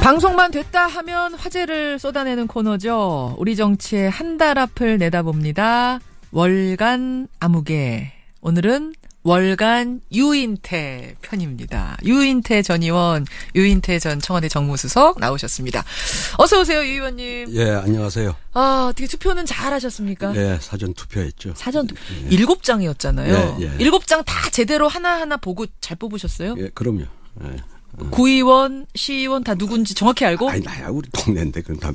방송만 됐다 하면 화제를 쏟아내는 코너죠. 우리 정치의 한 달 앞을 내다봅니다. 월간 아무개. 오늘은 월간 유인태 편입니다. 유인태 전 의원, 유인태 전 청와대 정무수석 나오셨습니다. 어서 오세요, 유 의원님. 예, 안녕하세요. 아, 어떻게 투표는 잘 하셨습니까? 예, 사전 투표했죠. 사전 투표. 7장이었잖아요. 예, 예. 7장 다 제대로 하나하나 보고 잘 뽑으셨어요? 예, 그럼요. 예. 구의원, 시의원 다 누군지 정확히 알고? 아니, 나야 우리 동네인데 그건 다.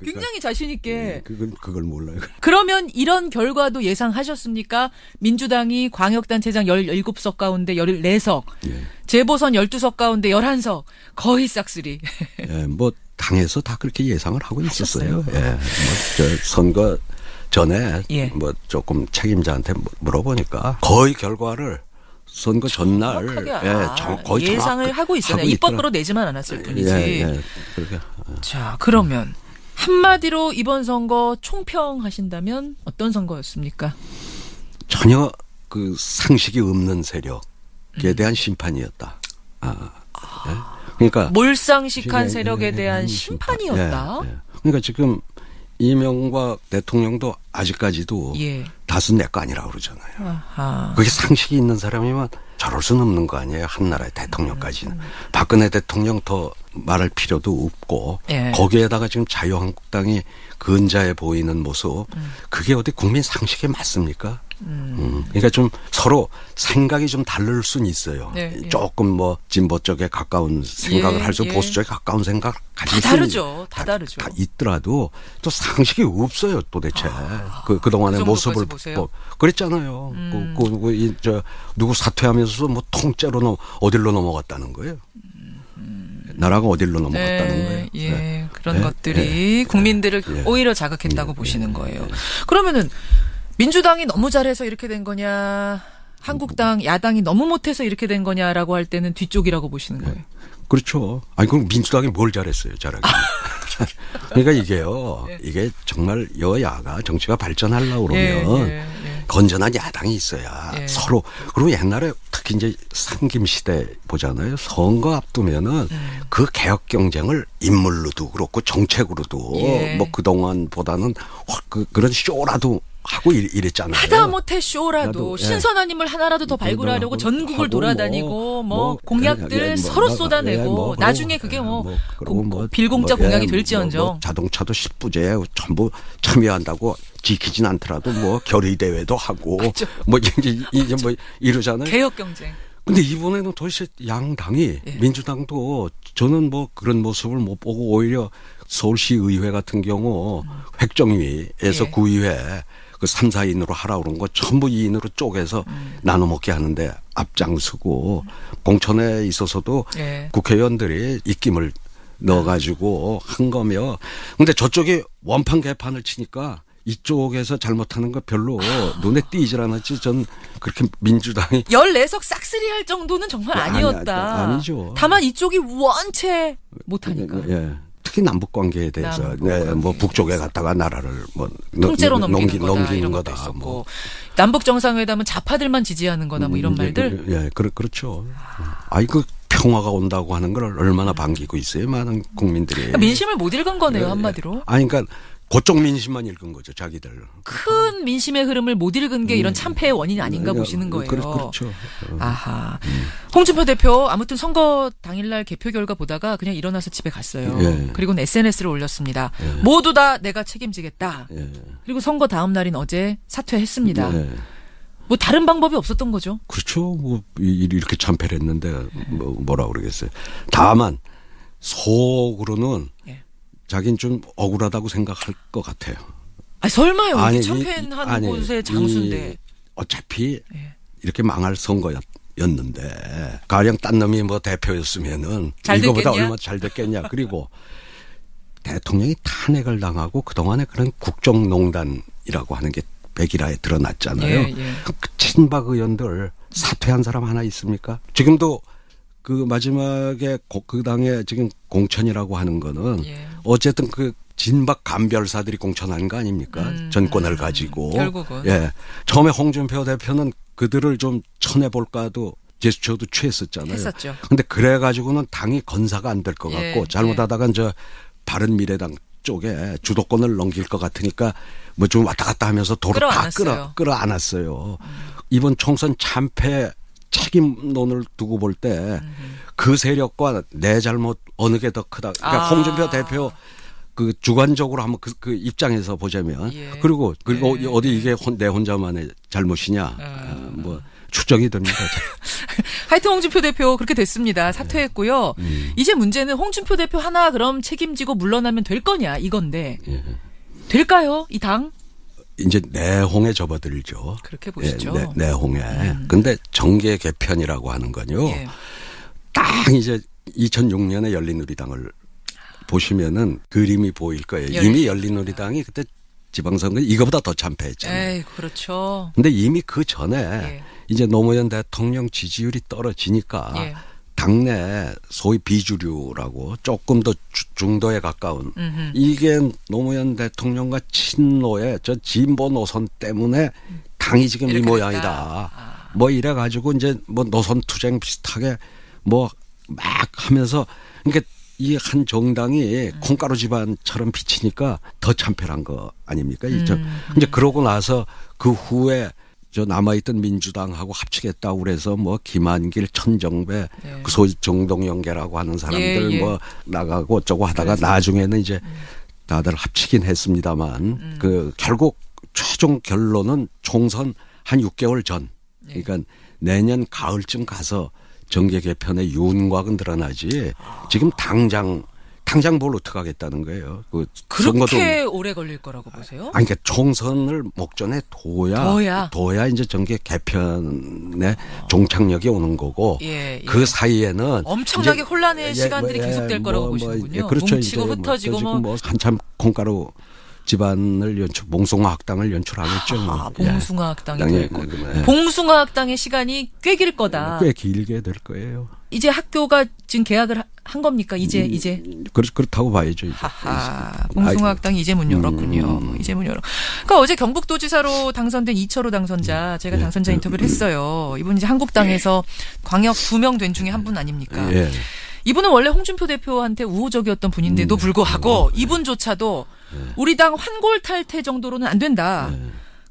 굉장히 자신 있게. 예, 그걸 몰라요. 그러면 이런 결과도 예상하셨습니까? 민주당이 광역단체장 17석 가운데 14석, 예. 재보선 12석 가운데 11석, 거의 싹쓸이. 예, 뭐 당에서 다 그렇게 예상을 하고 있었어요. 예, 뭐 저 선거 전에 예. 뭐 조금 책임자한테 물어보니까 거의 결과를 선거 전날 거의 예상을 하고 있어요. 입 밖으로 내지만 않았을 뿐이지. 예, 그렇게. 자, 그러면 한마디로 이번 선거 총평하신다면 어떤 선거였습니까? 전혀 그 상식이 없는 세력에 대한 심판이었다. 예? 그러니까 몰상식한 세력에 대한 심판이었다. 예. 그러니까 지금 이명박 대통령도 아직까지도 다스 내 거 아니라고 그러잖아요. 아하. 그게 상식이 있는 사람이면 저럴 수는 없는 거 아니에요. 한 나라의 대통령까지는. 박근혜 대통령 더 말할 필요도 없고 거기에다가 지금 자유한국당이 근자해 보이는 모습 그게 어디 국민 상식에 맞습니까? 그러니까 좀 서로 생각이 좀 다를 수는 있어요. 조금 뭐 진보 쪽에 가까운 생각을 할 수 보수 쪽에 가까운 생각을 가질 수 있는. 다 다르죠. 다 있더라도 또 상식이 없어요 도대체. 그동안의 모습을 그랬잖아요. 누구 사퇴하면서 뭐 통째로 어디로 넘어갔다는 거예요. 나라가 어디로 넘어갔다는 거예요. 예, 그런 것들이 국민들을 오히려 자극했다고 보시는 거예요. 그러면은 민주당이 너무 잘해서 이렇게 된 거냐, 한국당 야당이 너무 못해서 이렇게 된 거냐라고 할 때는 뒤쪽이라고 보시는 거예요. 그렇죠. 아니 그럼 민주당이 뭘 잘했어요, 잘하긴. 그러니까 이게요. 이게 정말 여야가 정치가 발전하려고 그러면 건전한 야당이 있어야 서로. 그리고 옛날에 특히 이제 상김 시대 보잖아요. 선거 앞두면은 그 개혁 경쟁을 인물로도 그렇고 정책으로도 뭐 그동안보다는 그런 쇼라도 하고 이랬잖아요. 하다못해 쇼라도 신선한 인물 하나라도 더 발굴하려고 전국을 돌아다니고 뭐 공약들 서로 쏟아내고 나중에 그게 빌공짜 공약이 될지언정 자동차도 10부제 전부 참여한다고 지키진 않더라도 뭐 결의대회도 하고 뭐 이제 뭐 이러잖아요. 개혁 경쟁. 근데 이번에는 도대체 양당이 민주당도 저는 뭐 그런 모습을 못 보고 오히려 서울시 의회 같은 경우 획정위에서 구의회 그 3, 4인으로 하라고 그런 거 전부 2인으로 쪼개서 나눠 먹게 하는데 앞장서고 공천에 있어서도 국회의원들이 입김을 넣어가지고 한 거며. 근데 저쪽이 원판 개판을 치니까 이쪽에서 잘못하는 거 별로 눈에 띄질 않았지. 전 그렇게 민주당이 14석 싹쓸이 할 정도는 정말 아니었다. 아니죠. 다만 이쪽이 원체 못하니까. 특히 남북 관계에 대해서 뭐 북쪽에 갔다가 나라를 뭐 통째로 넘기는 거다 이런 거다. 것도 있었고 남북 정상회담은 좌파들만 지지하는 거다 뭐 이런 말들. 그렇죠. 그 평화가 온다고 하는 걸 얼마나 반기고 있어요, 많은 국민들이. 그러니까 민심을 못 읽은 거네요, 한마디로. 그러니까 그쪽 민심만 읽은 거죠, 자기들. 큰 민심의 흐름을 못 읽은 게 이런 참패의 원인이 아닌가 보시는 거예요. 그렇죠. 아하. 홍준표 대표 아무튼 선거 당일날 개표 결과 보다가 그냥 일어나서 집에 갔어요. 그리고는 SNS를 올렸습니다. 모두 다 내가 책임지겠다. 그리고 선거 다음 날인 어제 사퇴했습니다. 뭐 다른 방법이 없었던 거죠. 그렇죠. 뭐 이렇게 참패를 했는데 뭐라 그러겠어요. 다만 속으로는 자기는 좀 억울하다고 생각할 것 같아요. 설마요. 이게 참패한 곳의 장수인데. 어차피 이렇게 망할 선거였는데 가령 딴 놈이 뭐 대표였으면은 이거보다 얼마나 잘 됐겠냐. 그리고 대통령이 탄핵을 당하고 그동안에 그런 국정농단이라고 하는 게 백일화에 드러났잖아요. 그 친박 의원들 사퇴한 사람 하나 있습니까? 지금도 그 마지막에 그 당에 지금 공천이라고 하는 거는 어쨌든 그 진박 감별사들이 공천한 거 아닙니까? 전권을 가지고. 결국은. 처음에 홍준표 대표는 그들을 좀 쳐내볼까도 제스처도 취했었잖아요. 했었죠. 근데 그래가지고는 당이 건사가 안 될 것 같고 잘못하다가 저 바른미래당 쪽에 주도권을 넘길 것 같으니까 뭐 좀 왔다 갔다 하면서 도로 다 끌어안았어요. 이번 총선 참패 책임론을 두고 볼 때 그 세력과 내 잘못 어느 게 더 크다. 그러니까 홍준표 대표 그 주관적으로 한번 그 입장에서 보자면 그리고 어디 이게 내 혼자만의 잘못이냐 뭐 추정이 됩니다. 하여튼 홍준표 대표 그렇게 됐습니다. 사퇴했고요. 이제 문제는 홍준표 대표 하나 그럼 책임지고 물러나면 될 거냐 이건데 될까요? 이 당? 이제 내홍에 접어들죠. 그렇게 보시죠. 내홍에. 근데 정계 개편이라고 하는 건요. 딱 이제 2006년에 열린우리당을 보시면은 그림이 보일 거예요. 이미 열린우리당이 그때 지방선거 이거보다 더 참패했잖아요. 에이, 그렇죠. 근데 이미 그 전에 이제 노무현 대통령 지지율이 떨어지니까 당내 소위 비주류라고 조금 더 중도에 가까운 이게 노무현 대통령과 친노의 저 진보 노선 때문에 당이 지금 이 모양이다. 뭐 이래 가지고 이제 뭐 노선 투쟁 비슷하게 뭐 막 하면서 그러니까 이 한 정당이 콩가루 집안처럼 비치니까 더 참패한 거 아닙니까? 이제 그러고 나서 그 후에 저 남아있던 민주당하고 합치겠다고 그래서 뭐 김한길, 천정배, 그 소위 정동영계라고 하는 사람들 뭐 나가고 어쩌고 하다가 나중에는 이제 다들 합치긴 했습니다만 그 결국 최종 결론은 총선 한 6개월 전 그러니까 내년 가을쯤 가서 정계 개편의 윤곽은 드러나지 지금 당장 뭘 어떻게 하겠다는 거예요. 그렇게 오래 걸릴 거라고 보세요? 아니, 그러니까 총선을 목전에 둬야 이제 정계 개편의 종착역이 오는 거고 그 사이에는 엄청나게 혼란의 시간들이 계속될 거라고 보시는군요. 그렇죠. 뭉치고 흩어지고 뭐 한참 콩가루 집안을 봉숭아학당을 연출하겠죠. 봉숭아학당이 있고 봉숭아학당의 시간이 꽤 길 거다. 꽤 길게 될 거예요. 이제 학교가 지금 개학을 한 겁니까? 이제 그렇다고 봐야죠. 이제. 봉숭아학당이 이제 문 열었군요. 이제 문 열어. 그러니까 어제 경북도지사로 당선된 이철호 당선자 제가 당선자 인터뷰를 했어요. 이분 이제 한국당에서 광역 2명 된 중에 한 분 아닙니까? 이분은 원래 홍준표 대표한테 우호적이었던 분인데도 불구하고 이분조차도 우리 당 환골 탈퇴 정도로는 안 된다.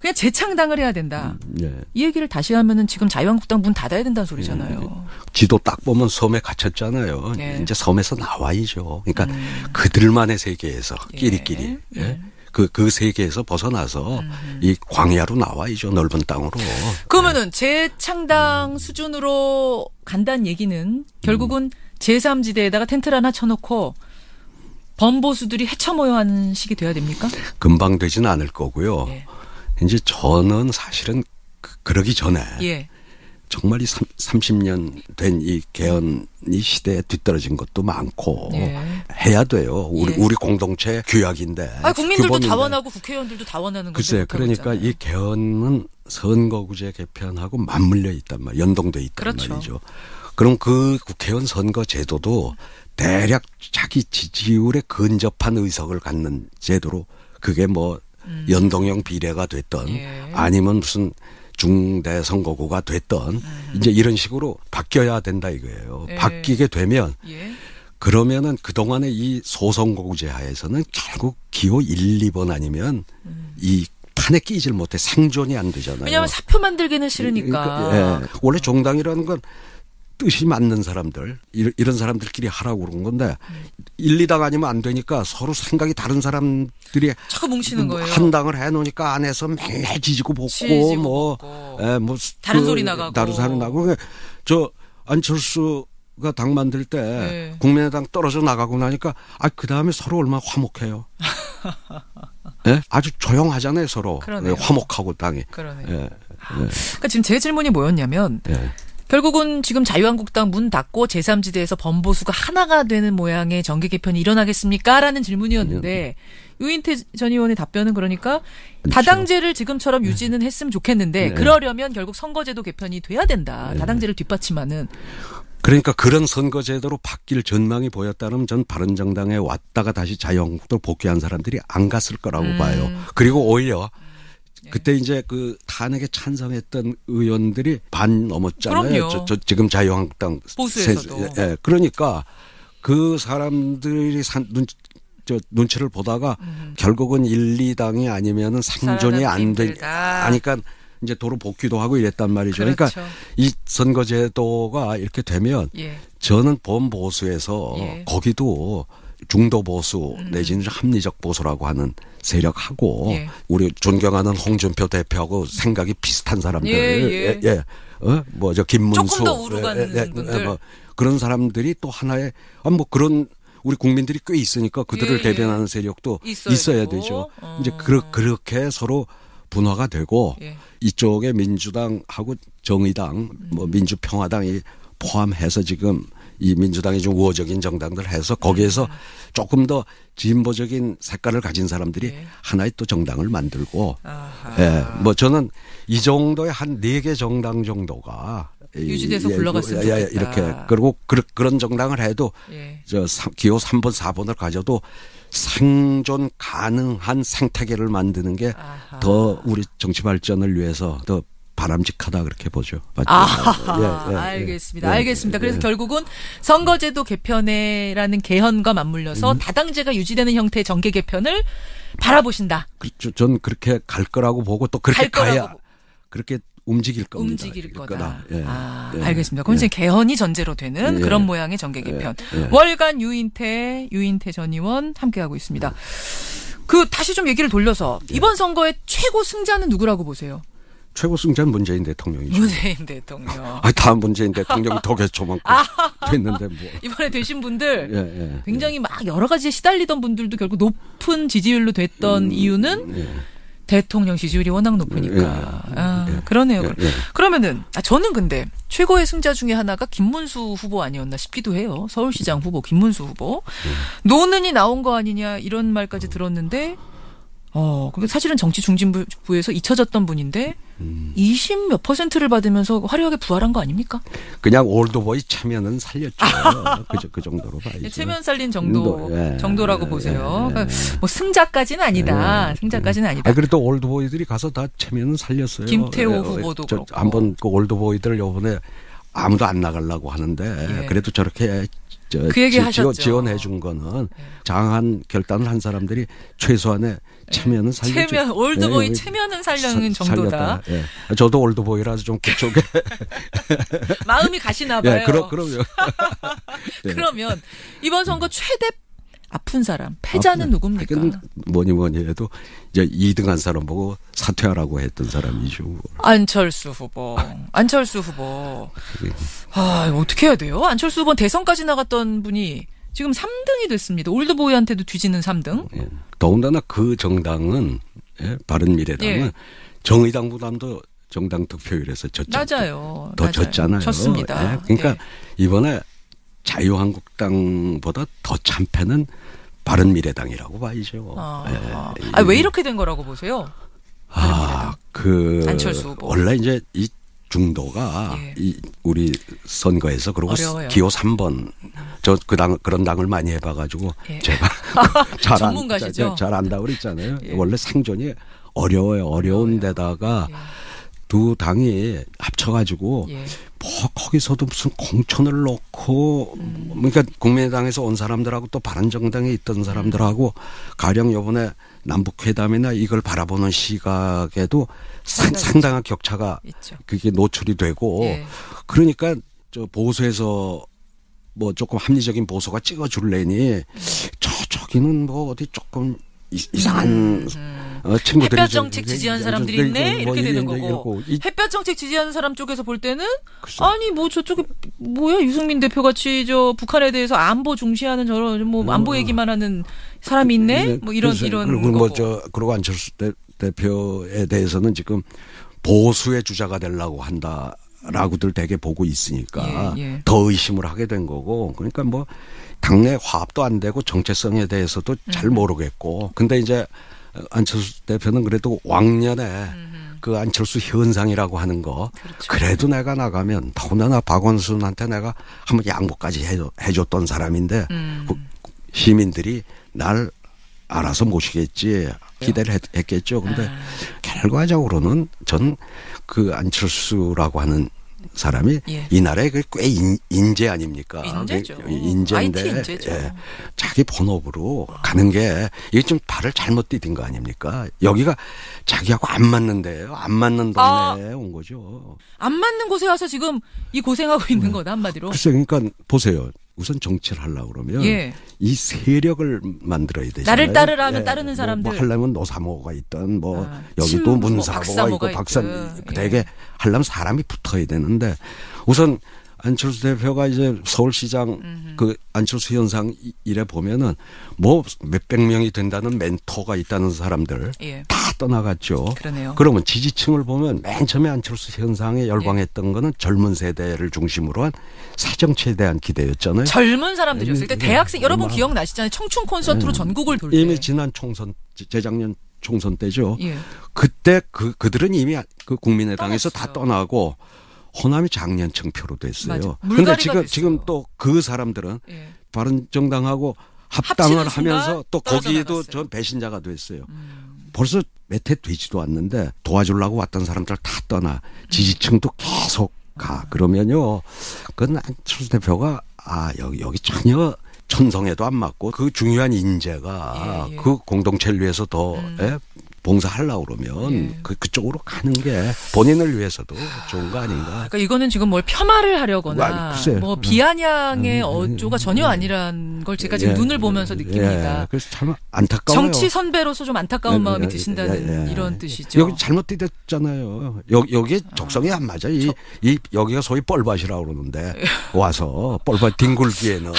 그냥 재창당을 해야 된다. 이 얘기를 다시 하면은 지금 자유한국당 문 닫아야 된다는 소리잖아요. 지도 딱 보면 섬에 갇혔잖아요. 이제 섬에서 나와야죠. 그러니까 그들만의 세계에서 끼리끼리. 그 세계에서 벗어나서 이 광야로 나와야죠. 넓은 땅으로. 그러면은 재창당 수준으로 간다는 얘기는 결국은 제3지대에다가 텐트를 하나 쳐놓고 범보수들이 헤쳐 모여 하는 식이 돼야 됩니까? 금방 되지는 않을 거고요. 이제 저는 사실은 그러기 전에 정말 이 30년 된 이 개헌이 시대에 뒤떨어진 것도 많고 해야 돼요. 우리 공동체 규약인데. 국민들도 규범인데. 다 원하고 국회의원들도 다 원하는 거죠. 글쎄, 그러니까 이 개헌은 선거구제 개편하고 맞물려 있단 말이에요. 연동돼 있단 말이죠. 그럼 그 국회의원 선거 제도도 대략 자기 지지율에 근접한 의석을 갖는 제도로 그게 뭐 연동형 비례가 됐던 아니면 무슨 중대 선거구가 됐던 이제 이런 식으로 바뀌어야 된다 이거예요. 바뀌게 되면 그러면은 그동안의 이 소선거구제 하에서는 결국 기호 1, 2번 아니면 이 판에 끼질 못해 생존이 안 되잖아요. 왜냐하면 사표 만들기는 싫으니까. 원래 정당이라는 건 뜻이 맞는 사람들 이런 사람들끼리 하라고 그런 건데 1, 2당 아니면 안 되니까 서로 생각이 다른 사람들이 자꾸 뭉치는 거예요. 한 당을 해놓으니까 안에서 맨날 지지고 볶고 뭐 다른 소리 나가고 다른 소리 나고 저 안철수가 당 만들 때 국민의당 떨어져 나가고 나니까 그 다음에 서로 얼마나 화목해요. 아주 조용하잖아요 서로. 화목하고 당이. 그러네요. 그러니까 지금 제 질문이 뭐였냐면 결국은 지금 자유한국당 문 닫고 제3지대에서 범보수가 하나가 되는 모양의 정계 개편이 일어나겠습니까? 라는 질문이었는데 유인태 전 의원의 답변은 그러니까 다당제를 지금처럼 유지는 했으면 좋겠는데 그러려면 결국 선거제도 개편이 돼야 된다. 다당제를 뒷받침하는. 그러니까 그런 선거제도로 바뀔 전망이 보였다면 전 바른정당에 왔다가 다시 자유한국당으로 복귀한 사람들이 안 갔을 거라고 봐요. 그리고 오히려 그때 이제 그 탄핵에 찬성했던 의원들이 반 넘었잖아요. 그럼요. 지금 자유한국당 보수에서도. 예. 그러니까 그 사람들이 눈치를 보다가 결국은 1, 2당이 아니면은 생존이 안 되니까 이제 도로 복귀도 하고 이랬단 말이죠. 그렇죠. 그러니까 이 선거제도가 이렇게 되면 저는 범보수에서 거기도 중도 보수 내지는 합리적 보수라고 하는 세력하고 우리 존경하는 홍준표 대표하고 생각이 비슷한 사람들, 뭐 저 김문수, 조금 더 우루 가는 분들, 뭐 그런 사람들이 또 하나의 뭐 그런 우리 국민들이 꽤 있으니까 그들을 대변하는 세력도 있어야 되죠. 이제 그렇게 서로 분화가 되고 이쪽에 민주당하고 정의당, 뭐 민주평화당이 포함해서 지금 이 민주당이 좀 우호적인 정당들 해서 거기에서 조금 더 진보적인 색깔을 가진 사람들이 하나의 또 정당을 만들고, 뭐 저는 이 정도의 한 4개 정당 정도가 유지돼서 굴러갔으면 좋겠다. 이렇게 그리고 그런 정당을 해도 저 기호 3번, 4번을 가져도 생존 가능한 생태계를 만드는 게 더 우리 정치 발전을 위해서 더 바람직하다 그렇게 보죠. 알겠습니다. 알겠습니다. 그래서 결국은 선거제도 개편에라는 개헌과 맞물려서 다당제가 유지되는 형태의 정계 개편을 바라보신다. 그렇죠. 전 그렇게 갈 거라고 보고 또 그렇게 가야 그렇게 움직일 겁니다. 움직일 거다. 알겠습니다. 그럼 이제 개헌이 전제로 되는 그런 모양의 정계 개편. 월간 유인태 전 의원 함께하고 있습니다. 다시 좀 얘기를 돌려서 이번 선거의 최고 승자는 누구라고 보세요? 최고 승자는 문재인 대통령이죠. 문재인 대통령. 다음 문재인 대통령이 더 개초만큼 됐는데 뭐. 이번에 되신 분들 굉장히 막 여러 가지에 시달리던 분들도 결국 높은 지지율로 됐던 이유는 대통령 지지율이 워낙 높으니까. 그러네요. 그러면은 저는 근데 최고의 승자 중에 하나가 김문수 후보 아니었나 싶기도 해요. 서울시장 후보 김문수 후보. 노는이 나온 거 아니냐 이런 말까지 들었는데 그게 사실은 정치 중진부에서 잊혀졌던 분인데 20 몇 %를 받으면서 화려하게 부활한 거 아닙니까? 그냥 올드보이 체면은 살렸죠. 그 정도로 봐야죠. 체면 살린 정도라고 보세요. 그러니까 뭐 승자까지는 아니다. 승자까지는 아니다. 그래도 올드보이들이 가서 다 체면은 살렸어요. 김태호 후보도 그렇고. 한번 그 올드보이들 요번에 아무도 안 나가려고 하는데 그래도 저렇게 그 얘기 하셨죠. 지원해 준 거는 장한 결단을 한 사람들이 최소한의 체면은 살렸죠. 올드보이 체면은 살려는 정도다. 저도 올드보이라서 좀 그쪽에 마음이 가시나 봐요. 그럼요. 그러면 이번 선거 최대 아픈 사람, 패자는 누굽니까? 뭐니 해도 이제 2등한 사람 보고 사퇴하라고 했던 사람이죠. 안철수 후보. 어떻게 해야 돼요? 안철수 후보는 대선까지 나갔던 분이 지금 3등이 됐습니다. 올드보이한테도 뒤지는 3등. 더군다나 그 정당은 바른미래당은 정의당보다도 정당 득표율에서 졌잖아요. 더 졌잖아요. 졌습니다. 그러니까 이번에 자유한국당보다 더 참패는 바른미래당이라고 봐야죠. 왜 이렇게 된 거라고 보세요? 안철수 후보. 원래 이제 이 중도가 우리 선거에서 그리고 어려워요. 기호 3번 그런 당을 많이 해봐가지고 제가 전문가시죠? 잘 안다고 그랬잖아요. 원래 생존이 어려워요. 어려운 데다가 두 당이 합쳐가지고 거기서도 무슨 공천을 놓고 그러니까 국민의당에서 온 사람들하고 또 바른정당에 있던 사람들하고 가령 이번에 남북회담이나 이걸 바라보는 시각에도 상당한 격차가 있죠. 그게 노출이 되고 그러니까 저 보수에서 뭐 조금 합리적인 보수가 찍어줄래니 저기는 뭐 어디 조금 이상한 친구들이 햇볕 정책 지지하는 사람들이 있네 이렇게 되는 거고 햇볕 정책 지지하는 사람 쪽에서 볼 때는 아니 뭐 저쪽에 뭐야 유승민 대표 같이 저 북한에 대해서 안보 중시하는 저런 뭐 안보 얘기만 하는 사람이 있네 뭐 이런 그리고 그리고 안철수 대표에 대해서는 지금 보수의 주자가 되려고 한다라고들 되게 보고 있으니까 더 의심을 하게 된 거고 그러니까 뭐 당내 화합도 안 되고 정체성에 대해서도 잘 모르겠고 근데 이제 안철수 대표는 그래도 왕년에 그 안철수 현상이라고 하는 거 그래도 내가 나가면 더군다나 박원순한테 내가 한번 양보까지 해줬던 사람인데 시민들이 날 알아서 모시겠지 기대를 했겠죠. 근데 결과적으로는 전 그 안철수라고 하는 사람이 예. 이 나라에 꽤 인재 아닙니까? 인재죠. 인재인데 IT 인재죠. 예, 자기 본업으로 가는 게 이게 좀 발을 잘못 디딘 거 아닙니까? 여기가 자기하고 안 맞는 데예요. 안 맞는 동네에 온 거죠. 안 맞는 곳에 와서 지금 이 고생하고 있는 거다 한마디로. 글쎄 그러니까 보세요. 우선 정치를 하려고 그러면 예. 이 세력을 만들어야 되잖아요. 나를 따르라 하면 따르는 사람들. 뭐 하려면 노사모가 있든 뭐 여기 친모, 또 문사모가 있고 박사 되게 하려면 사람이 붙어야 되는데 우선 안철수 대표가 이제 서울시장 그 안철수 현상 이래 보면은 뭐 몇백 명이 된다는 멘토가 있다는 사람들 예. 다 떠나갔죠. 그러네요. 그러면 지지층을 보면 맨 처음에 안철수 현상에 열광했던 예. 거는 젊은 세대를 중심으로 한 새정치에 대한 기대였잖아요. 젊은 사람들이었을 때 대학생 여러분 기억나시잖아요. 청춘 콘서트로 전국을 돌 때. 이미 지난 총선 재작년 총선 때죠. 예. 그때 그들은 이미 그 국민의당에서 떠났어요. 다 떠나고 호남이 장년층표로 됐어요. 그런데 지금 또 그 사람들은 예. 바른정당하고 합당을 합치는 하면서 또 떨어져 거기에도 나갔어요. 전 배신자가 됐어요. 벌써 몇 해 되지도 않는데 도와주려고 왔던 사람들 다 떠나 지지층도 계속 가. 그러면요. 그건 안철수 대표가 여기 전혀 천성에도 안 맞고 그 중요한 인재가 예. 그 공동체를 위해서 더 봉사하려고 그러면 예. 그쪽으로 가는 게 본인을 위해서도 좋은 거 아닌가. 그러니까 이거는 지금 뭘 폄하를 하려거나 글쎄. 뭐 비아냥의 어조가 전혀 아니란 걸 제가 지금 눈을 보면서 느낍니다. 그래서 참 안타까워요. 정치 선배로서 좀 안타까운 마음이 드신다는 이런 뜻이죠. 여기 잘못 뛰었잖아요. 여기에 적성이 안 맞아. 여기가 소위 뻘밭이라고 그러는데 와서 뻘밭 뒹굴기에는.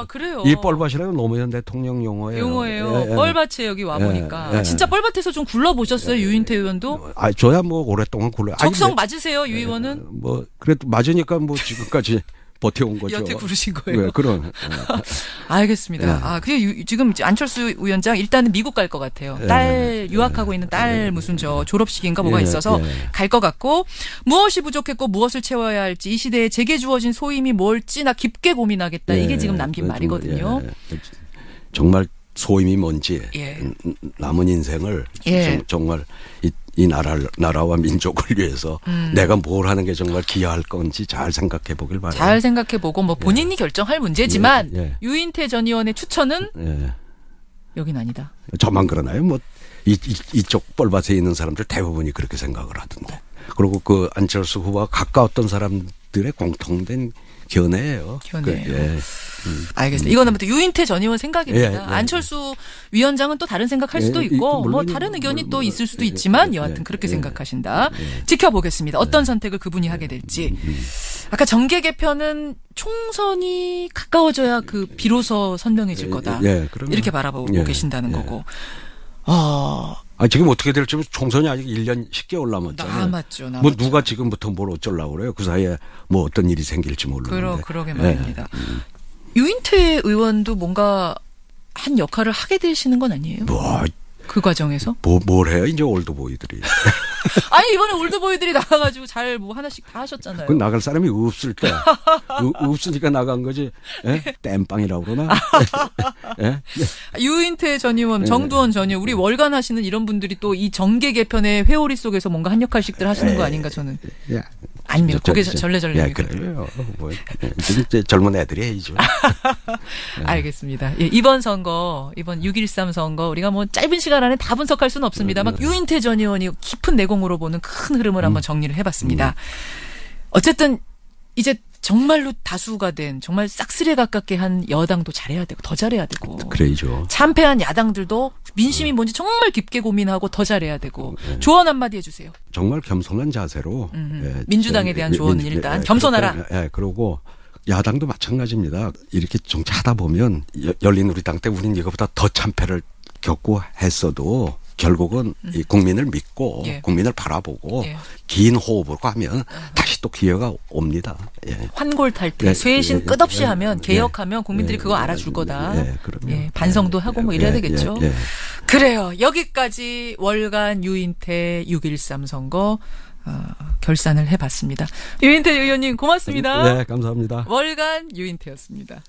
그래요. 이 뻘밭이라는 노무현 대통령 용어예요. 뻘밭에 여기 와 보니까 진짜 뻘밭에서 좀 굴러보셨어요, 유인태 의원도? 저야 뭐 오랫동안 굴러. 적성 맞으세요, 유 의원은? 뭐 그래도 맞으니까 뭐 지금까지 버텨온 거죠. 여태 부르신 거예요. 네, 그런. 알겠습니다. 지금 안철수 위원장 일단은 미국 갈 것 같아요. 딸 유학하고 있는 딸 무슨 졸업식인가 뭐가 있어서 갈 것 같고 무엇이 부족했고 무엇을 채워야 할지 이 시대에 제게 주어진 소임이 뭘지 나 깊게 고민하겠다. 이게 지금 남긴 말이거든요. 정말 소임이 뭔지 남은 인생을 정말 이 나라와 민족을 위해서 내가 뭘 하는 게 정말 기여할 건지 잘 생각해 보길 바라요. 잘 생각해 보고 뭐 본인이 결정할 문제지만 유인태 전 의원의 추천은 여긴 아니다. 저만 그러나요? 뭐 이쪽 뻘밭에 있는 사람들 대부분이 그렇게 생각을 하던데. 그리고 그 안철수 후보와 가까웠던 사람들의 공통된 견해예요. 알겠습니다. 이거는 아무튼 유인태 전 의원 생각입니다. 안철수 위원장은 또 다른 생각할 수도 있고 뭐 다른 의견이 또 있을 수도 있지만 여하튼 그렇게 생각하신다. 지켜보겠습니다. 어떤 선택을 그분이 하게 될지. 아까 정계 개편은 총선이 가까워져야 비로소 선명해질 거다. 이렇게 바라보고 계신다는 거고. 지금 어떻게 될지 총선이 아직 1년 10개월 남았잖아요. 남았죠. 뭐 누가 지금부터 뭘 어쩌려고 그래요. 그 사이에 뭐 어떤 일이 생길지 모르는데. 그러게 말입니다. 유인태 의원도 뭔가 한 역할을 하게 되시는 건 아니에요? 그 과정에서? 뭘 해요? 이제 올드보이들이. 아니 이번에 올드보이들이 나와가지고 잘 뭐 하나씩 다 하셨잖아요. 그 나갈 사람이 없을 때. 없으니까 나간 거지. 땜빵이라고 그러나? 유인태 전 의원, 정두원 전 의원, 우리 월간 하시는 이런 분들이 또 이 정계 개편의 회오리 속에서 뭔가 한 역할씩들 하시는 거 아닌가 저는. 아니면 고개 절레절레. 그래요. 지금 젊은 애들이 해야죠. 알겠습니다. 이번 선거, 이번 6.13 선거 우리가 뭐 짧은 시간 안에 다 분석할 수는 없습니다만 유인태 전 의원이 깊은 내공으로 보는 큰 흐름을 한번 정리를 해봤습니다. 어쨌든 이제 정말로 다수가 된 정말 싹쓸이에 가깝게 한 여당도 잘해야 되고 더 잘해야 되고 그래야죠. 참패한 야당들도 민심이 뭔지 정말 깊게 고민하고 더 잘해야 되고 조언 한마디 해주세요. 정말 겸손한 자세로 민주당에 대한 조언은 일단 겸손하라. 그리고 야당도 마찬가지입니다. 이렇게 정치하다 보면 열린우리당 때 우리는 이거보다 더 참패를 겪고 했어도 결국은 이 국민을 믿고 국민을 바라보고 긴 호흡으로 하면 다시 또 기회가 옵니다. 환골탈태, 쇄신 끝없이 하면 개혁하면 국민들이 그거 알아줄 거다. 반성도 하고 뭐 이래야 되겠죠. 그래요. 여기까지 월간 유인태 6.13 선거 결산을 해봤습니다. 유인태 의원님 고맙습니다. 네, 감사합니다. 월간 유인태였습니다.